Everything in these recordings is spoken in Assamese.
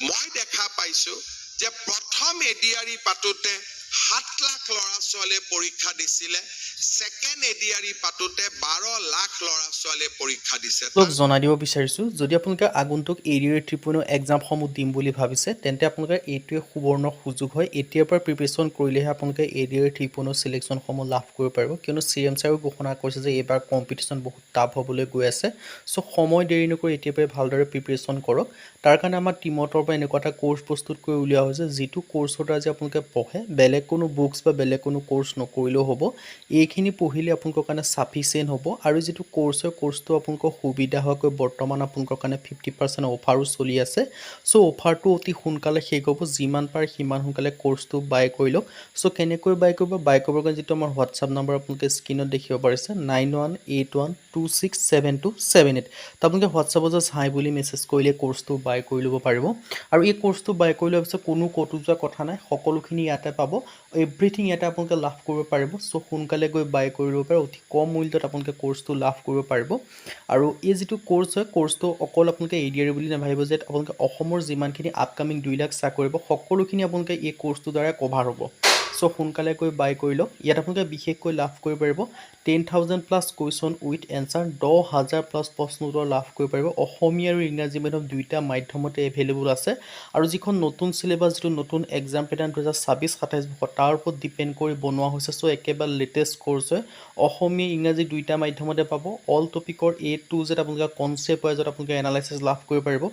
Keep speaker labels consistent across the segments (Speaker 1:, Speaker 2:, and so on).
Speaker 1: মই দেখা পাইছো যে প্ৰথম এডিআৰই পাতোতে 7 লাখ ল'ৰা ছোৱালীয়ে পৰীক্ষা দিছিলে সেকেন্ড এডিআৰই পাতোতে 12 লাখ ল'ৰা ছোৱালীয়ে পৰীক্ষা দিছে
Speaker 2: লোক জনাই দিব বিচাৰিছো যদি আপোনালোকে আগন্তুক এডিআৰই 3.0 এক্সাম সমূহ দিম বুলি ভাবিছে তেন্তে আপোনালোকে এইটোৱে সুবৰ্ণ সুযোগ হয় এতিয়াৰ পৰা প্ৰিপাৰেচন কৰিলেহে আপোনালোকে এডিআৰই 3.0 সিলেকশন সমূহ লাভ কৰিব পাৰিব কিয়নো সিএম ছাৰেও ঘোষণা কৰিছে যে এইবাৰ কম্পিটিশন বহুত টাফ হ'বলৈ গৈ আছে সো সময় দেৰি নকৰি এতিয়াৰ পৰা ভালদৰে প্ৰিপাৰেচন কৰক তাৰ কাৰণে আমাৰ টিমতৰ পৰা এনেকুৱা এটা কোৰ্স প্ৰস্তুত কৰি উলিওৱা হৈছে যেটো কোৰ্সৰ দ্বাৰা যে আপোনালোকে পঢ়ে বেলেগ কোনো বুকস বা বেলেগ কোনো কোৰ্স নকৰিলেও হ'ব এইখিনি পঢ়িলে আপোনালোকৰ কাৰণে সাফিসিয়েন্ট হ'ব আৰু যেটো কোৰ্সটো আপোনালোকৰ সুবিধা হয় বৰ্তমান আপোনালোকৰ কাৰণে 50% অফাৰো চলি আছে সো অফাৰটো অতি সোনকালে শেষ হ'ব যিমান পাৰ সিমান সোনকালে কোৰ্সটো বাই কৰি লওক সো কেনেকৈ বাই কৰিবৰ কাৰণে যেটো আমাৰ WhatsApp নম্বৰ আপোনালোকে স্ক্ৰিনত দেখিব পাৰিছে 9181267278 তো আপোনালোকে WhatsAppত জাস্ট হাই বুলি মেছেজ কৰিলে কোৰ্সটো বাই কৰি ল'ব পাৰিব আৰু এই কোৰ্সটো বাই কৰি লোৱাৰ পিছত কোনো কতো যোৱা কথা নাই সকলোখিনি ইয়াতে পাব এভৰিথিং ইয়াতে আপোনালোকে লাভ কৰিব পাৰিব সো সোনকালে গৈ বাই কৰি ল'ব পাৰে অতি কম মূল্যত আপোনালোকে কোৰ্সটো লাভ কৰিব পাৰিব আৰু এই যেটো কোৰ্স হয় কোৰ্সটো অকল আপোনালোকে এডিআৰই বুলি নাভাবিব যে আপোনালোকে অসমৰ যিমানখিনি আপকামিং 2 লাখ চাকৰি পাব সকলোখিনি আপোনালোকে এই কোৰ্সটো দ্বাৰা কভাৰ হ'ব সো সোনকালে গৈ বাই কৰি লওক ইয়াত আপোনালোকে বিশেষকৈ লাভ কৰিব পাৰিব 10,000 plus question with answer 10,000 plus প্ৰশ্ন উত্তৰ লাভ কৰিব পাৰিব অসমীয়া আৰু ইংৰাজী মাধ্যম দুইটা মাধ্যমতে এভেইলেবল আছে আৰু যিখন নতুন সিলেবাস যেটো নতুন এক্সাম প্যাটাৰ্ন 2026-27 তাৰ ওপৰত ডিপেন্ড কৰি বনোৱা হৈছে সো একেবাৰে লেটেষ্ট কোৰ্স হয় অসমীয়া ইংৰাজী দুইটা মাধ্যমতে পাব অল টপিকৰ A to Z আপোনালোকে কনসেপ্ট ওয়াইজত আপোনালোকে এনালাইসিস লাভ কৰিব পাৰিব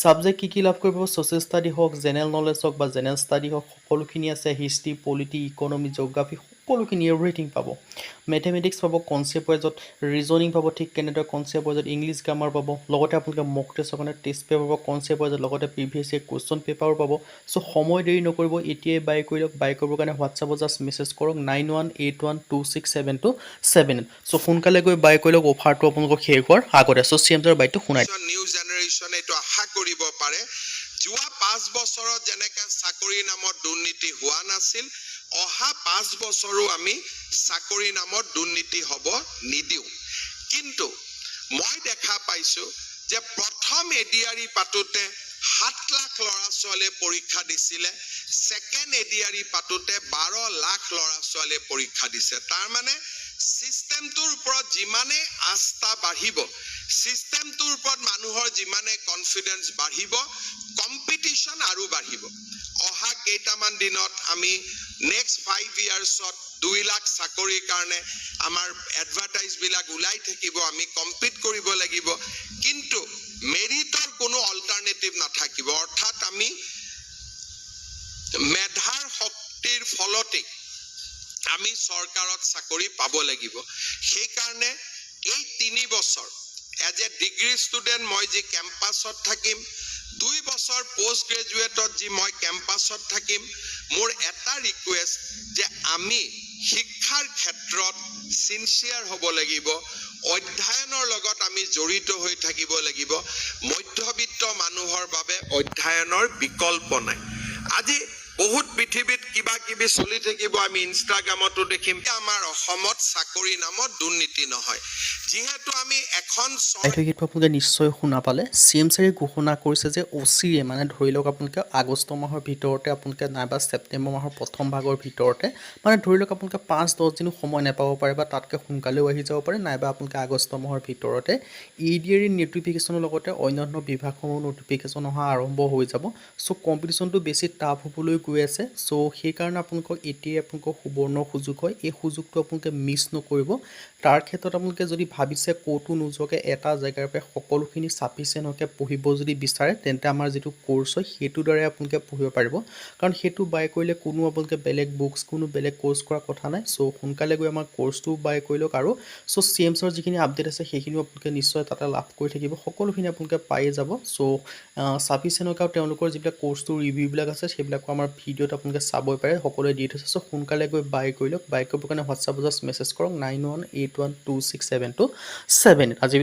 Speaker 2: সাবজেক্ট কি লাভ কৰিব সোশ্যাল ষ্টাডি হওক জেনাৰেল নলেজ হওক বা জেনাৰেল ষ্টাডি হওক সকলোখিনি আছে হিষ্ট্ৰি পলিটি ইকোনমি জিওগ্ৰাফি সকলোখিনি এভৰিথিং পাব ম্যাথমেটিক্স পাব কনসেপ্ট ওয়াইজত ৰিজনিং পাব ঠিক কেনেদৰে কনসেপ্ট ওয়াইজত ইংলিশ গ্ৰামাৰ পাব লগতে আপোনালোকে মক টেষ্টৰ কাৰণে টেষ্ট পেপাৰ পাব কনসেপ্ট ওয়াইজত লগতে প্ৰিভিয়াছ ইয়েৰ কোৱেশ্চন পেপাৰ পাব সো সময় দেৰি নকৰিব এতিয়াই বাই কৰি লওক বাই কৰিবৰ কাৰণে WhatsAppত জাস্ট মেছেজ কৰক 9181267278 সো সোনকালে গৈ বাই কৰি লওক অফাৰটো আপোনালোকক শেষ হোৱাৰ আগতে সো সিএমছৰ বাইটো শুনাই
Speaker 1: নিউ জেনাৰেশন এটো আশা কৰিব পাৰে যোৱা 5 বছৰত যেনেকৈ চাকৰি নামত দুৰ্নীতি হোৱা নাছিল অহা 5 বছৰো আমি চাকৰি নামত দুৰ্নীতি হ'ব নিদিও কিন্তু মই দেখা পাইছো যে প্ৰথম এডিআৰই পাতোতে 7 লাখ ল'ৰা ছোৱালীয়ে পৰীক্ষা দিছিলে সেকেন্ড এডিআৰই পাতোতে 12 লাখ ল'ৰা ছোৱালীয়ে পৰীক্ষা দিছে তাৰ মানে সিস্টেমটোৰ ওপৰত যিমানে আস্থা বাঢ়িব সিস্টেমটোৰ ওপৰত মানুহৰ যিমানে কনফিডেন্স বাঢ়িব কম্পিটিশন আৰু বাঢ়িব অহা কেইটামান দিনত আমি নেক্সট 5 ইয়াৰ্ছত 2 লাখ চাকৰিৰ কাৰণে আমাৰ এডভাৰটাইজ বিলাক উলাই থাকিব আমি কম্পিট কৰিব লাগিব কিন্তু মেৰিটৰ কোনো অল্টাৰনেটিভ নাথাকিব অৰ্থাৎ আমি মেধাৰ শক্তিৰ ফলতে আমি চৰকাৰত চাকৰি পাব লাগিব সেই কাৰণে এই 3 বছৰ এজ এ ডিগ্ৰী ষ্টুডেন্ট মই যি কেম্পাছত থাকিম 2 বছৰ পোষ্ট গ্ৰেজুৱেটত যি মই কেম্পাছত থাকিম মোৰ এটা ৰিকুৱেষ্ট যে আমি শিক্ষাৰ ক্ষেত্ৰত সিনসিয়াৰ হ'ব লাগিব অধ্যয়নৰ লগত আমি জড়িত হৈ থাকিব লাগিব মধ্যবিত্ত মানুহৰ বাবে অধ্যয়নৰ বিকল্প নাই আজি বহুত পৃথিৱীত কিবা কিবি চলি থাকিব আমি ইনষ্টাগ্ৰামতো দেখিম আমাৰ অসমত চাকৰি নামত দুৰ্নীতি নহয় যেহেতু আমি এখন
Speaker 2: আপোনালোকে নিশ্চয় শুনা পালে সিএম ছাৰে ঘোষণা কৰিছে যে ওচিয়ে মানে ধৰি লওক আপোনালোকে আগষ্ট মাহৰ ভিতৰতে আপোনালোকে নাইবা ছেপ্টেম্বৰ মাহৰ প্ৰথম ভাগৰ ভিতৰতে মানে ধৰি লওক আপোনালোকে 5-10 দিন সময় নাপাব পাৰে বা তাতকৈ সোনকালেও আহি যাব পাৰে নাইবা আপোনালোকে আগষ্ট মাহৰ ভিতৰতে এডিআৰই নটিফিকেশনৰ লগতে অন্যান্য বিভাগসমূহ নটিফিকেশন অহা আৰম্ভ হৈ যাব সো কম্পিটিশনটো বেছি টাফ হ'বলৈ গৈ আছে সো সেই কাৰণে আপোনালোকক এতিয়াই আপোনালোকৰ সুবৰ্ণ সুযোগ হয় এই সুযোগটো আপোনালোকে মিছ নকৰিব তাৰ ক্ষেত্ৰত আপোনালোকে যদি ভাবিছে কোটো নোযোৱাকৈ এটা জেগাৰ পৰা সকলোখিনি সাফিসিয়েন্ট হকে পঢ়িব যদি বিচাৰে তেন্তে আমাৰ যেটো কোৰ্স হয় হেতু দ্বাৰা আপোনালোকে পঢ়িব পাৰিব কাৰণ হেতু বাই কৰিলে কোনো আপোনালোকে বেলেগ বুকস কোনো বেলেগ কোৰ্স কৰা কথা নাই সো সোনকালে গৈ আমাৰ কোৰ্সটো বাই কৰি লওক আৰু সো সিএমছৰ যিখিনি আপডেট আছে সেইখিনি আপোনালোকে নিশ্চয় তাতে লাভ কৰি থাকিব সকলোখিনি আপোনালোকে পাই যাব সো সাফিসিয়েন্ট হক আৰু তেওঁলোকৰ যিবিলাক কোৰ্সটো ৰিভিউ বিলাক আছে সেইবিলাক আমাৰ ভিডিঅ'ত আপোনালোকে চাবই পাৰে সকলোৱে দি থৈছে সো সোনকালে গৈ বাই কৰি লওক বাই কৰিবৰ কাৰণে WhatsAppত জাস্ট মেছেজ কৰক 9181267278 আজি